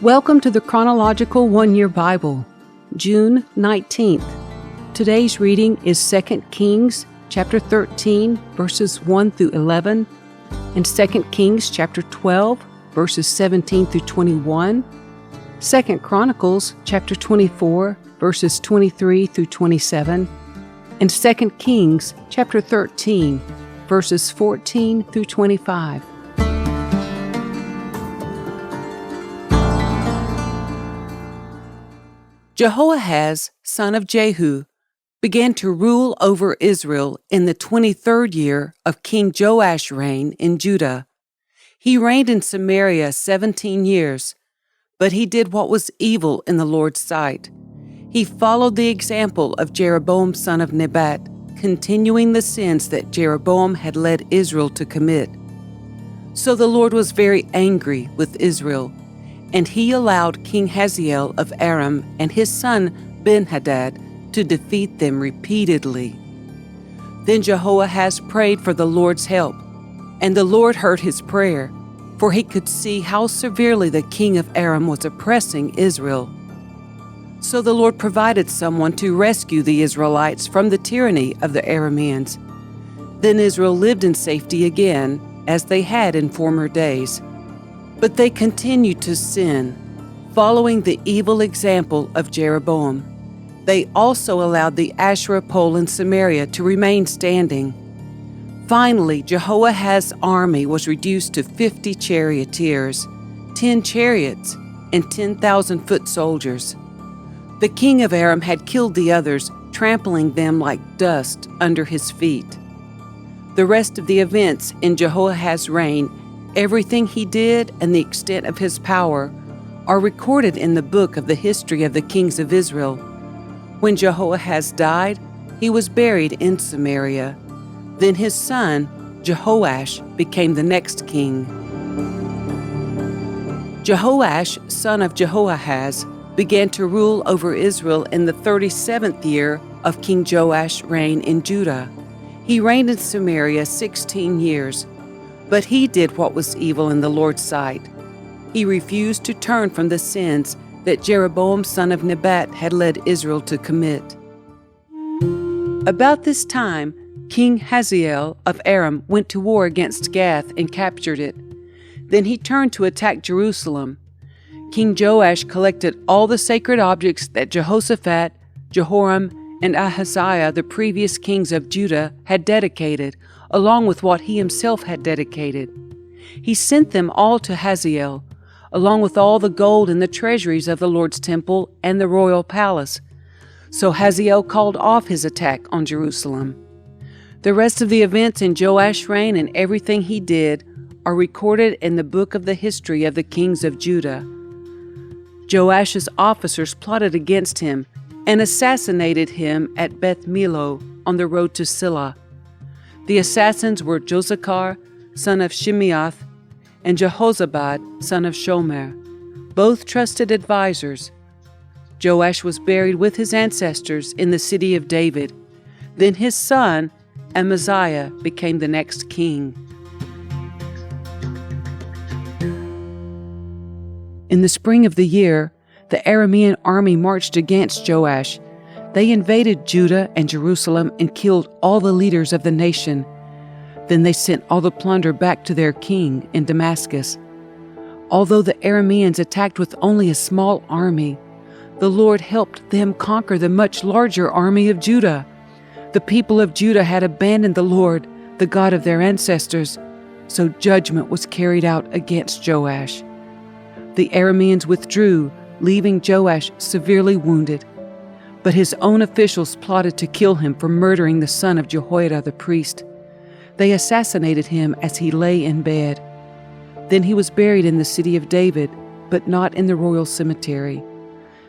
Welcome to the Chronological One-Year Bible, June 19th. Today's reading is 2 Kings chapter 13, verses 1 through 11, and 2 Kings chapter 12, verses 17 through 21, 2 Chronicles chapter 24, verses 23 through 27, and 2 Kings chapter 13, verses 14 through 25. Jehoahaz, son of Jehu, began to rule over Israel in the 23rd year of King Joash's reign in Judah. He reigned in Samaria 17 years, but he did what was evil in the Lord's sight. He followed the example of Jeroboam son of Nebat, continuing the sins that Jeroboam had led Israel to commit. So the Lord was very angry with Israel, and he allowed King Hazael of Aram and his son Ben-Hadad to defeat them repeatedly. Then Jehoahaz prayed for the Lord's help, and the Lord heard his prayer, for he could see how severely the king of Aram was oppressing Israel. So the Lord provided someone to rescue the Israelites from the tyranny of the Arameans. Then Israel lived in safety again, as they had in former days. But they continued to sin, following the evil example of Jeroboam. They also allowed the Asherah pole in Samaria to remain standing. Finally, Jehoahaz's army was reduced to 50 charioteers, 10 chariots, and 10,000 foot soldiers. The king of Aram had killed the others, trampling them like dust under his feet. The rest of the events in Jehoahaz's reign, everything he did and the extent of his power, are recorded in the book of the history of the kings of Israel. When Jehoahaz died, he was buried in Samaria. Then his son, Jehoash, became the next king. Jehoash, son of Jehoahaz, began to rule over Israel in the 37th year of King Joash's reign in Judah. He reigned in Samaria 16 years, but he did what was evil in the Lord's sight. He refused to turn from the sins that Jeroboam son of Nebat had led Israel to commit. About this time, King Hazael of Aram went to war against Gath and captured it. Then he turned to attack Jerusalem. King Joash collected all the sacred objects that Jehoshaphat, Jehoram, and Ahaziah, the previous kings of Judah, had dedicated, along with what he himself had dedicated. He sent them all to Hazael, along with all the gold and the treasuries of the Lord's temple and the royal palace. So Hazael called off his attack on Jerusalem. The rest of the events in Joash's reign and everything he did are recorded in the book of the history of the kings of Judah. Joash's officers plotted against him and assassinated him at Beth Millo on the road to Silla. The assassins were Josacar, son of Shimeath, and Jehozabad, son of Shomer, both trusted advisors. Joash was buried with his ancestors in the city of David. Then his son, Amaziah, became the next king. In the spring of the year, the Aramean army marched against Joash. They invaded Judah and Jerusalem and killed all the leaders of the nation. Then they sent all the plunder back to their king in Damascus. Although the Arameans attacked with only a small army, the Lord helped them conquer the much larger army of Judah. The people of Judah had abandoned the Lord, the God of their ancestors, so judgment was carried out against Joash. The Arameans withdrew, leaving Joash severely wounded. But his own officials plotted to kill him for murdering the son of Jehoiada the priest. They assassinated him as he lay in bed. Then he was buried in the city of David, but not in the royal cemetery.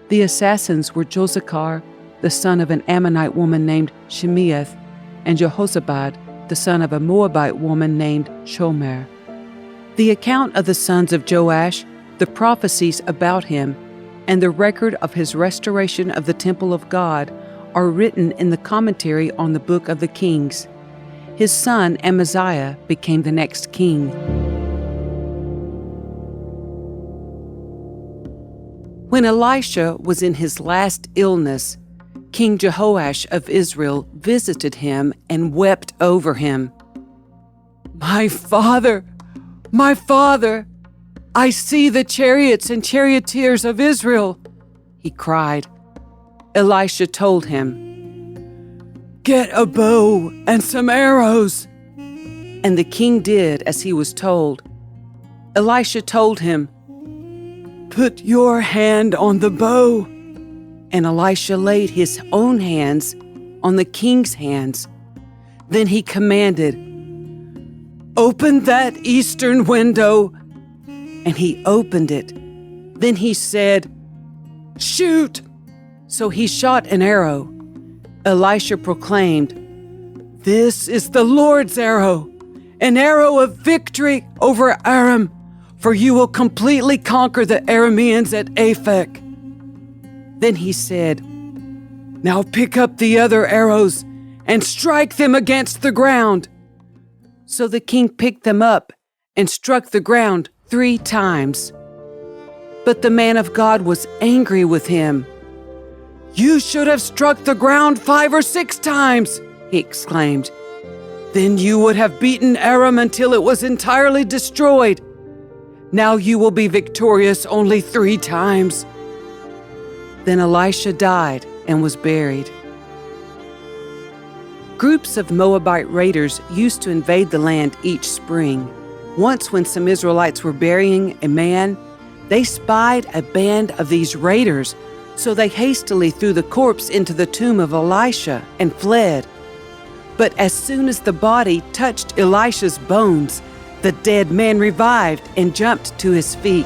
The assassins were Josacar, the son of an Ammonite woman named Shimeath, and Jehozabad, the son of a Moabite woman named Shomer. The account of the sons of Joash, the prophecies about him, and the record of his restoration of the temple of God are written in the commentary on the book of the Kings. His son Amaziah became the next king. When Elisha was in his last illness, King Jehoash of Israel visited him and wept over him. My father, I see the chariots and charioteers of Israel, he cried. Elisha told him, Get a bow and some arrows. And the king did as he was told. Elisha told him, Put your hand on the bow. And Elisha laid his own hands on the king's hands. Then he commanded, Open that eastern window. And he opened it. Then he said, Shoot! So he shot an arrow. Elisha proclaimed, This is the Lord's arrow, an arrow of victory over Aram, for you will completely conquer the Arameans at Aphek. Then he said, Now pick up the other arrows and strike them against the ground. So the king picked them up and struck the ground 3 times. But the man of God was angry with him. You should have struck the ground 5 or 6 times, he exclaimed. Then you would have beaten Aram until it was entirely destroyed. Now you will be victorious only 3 times. Then Elisha died and was buried. Groups of Moabite raiders used to invade the land each spring. Once when some Israelites were burying a man, they spied a band of these raiders, so they hastily threw the corpse into the tomb of Elisha and fled. But as soon as the body touched Elisha's bones, the dead man revived and jumped to his feet.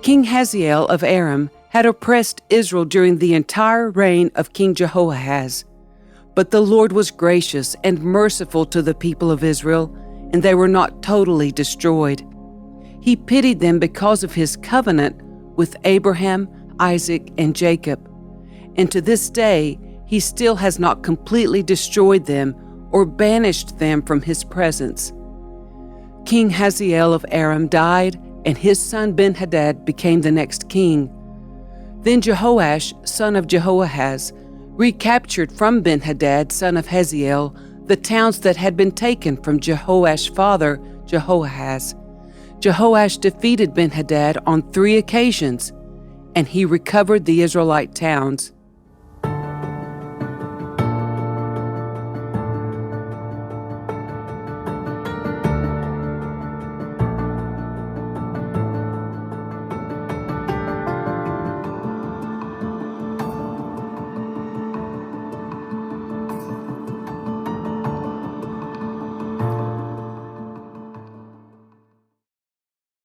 King Hazael of Aram had oppressed Israel during the entire reign of King Jehoahaz. But the Lord was gracious and merciful to the people of Israel, and they were not totally destroyed. He pitied them because of his covenant with Abraham, Isaac, and Jacob. And to this day, he still has not completely destroyed them or banished them from his presence. King Hazael of Aram died, and his son Ben-Hadad became the next king. Then Jehoash, son of Jehoahaz, recaptured from Ben-Hadad, son of Hazael, the towns that had been taken from Jehoash's father, Jehoahaz. Jehoash defeated Ben-Hadad on 3 occasions, and he recovered the Israelite towns.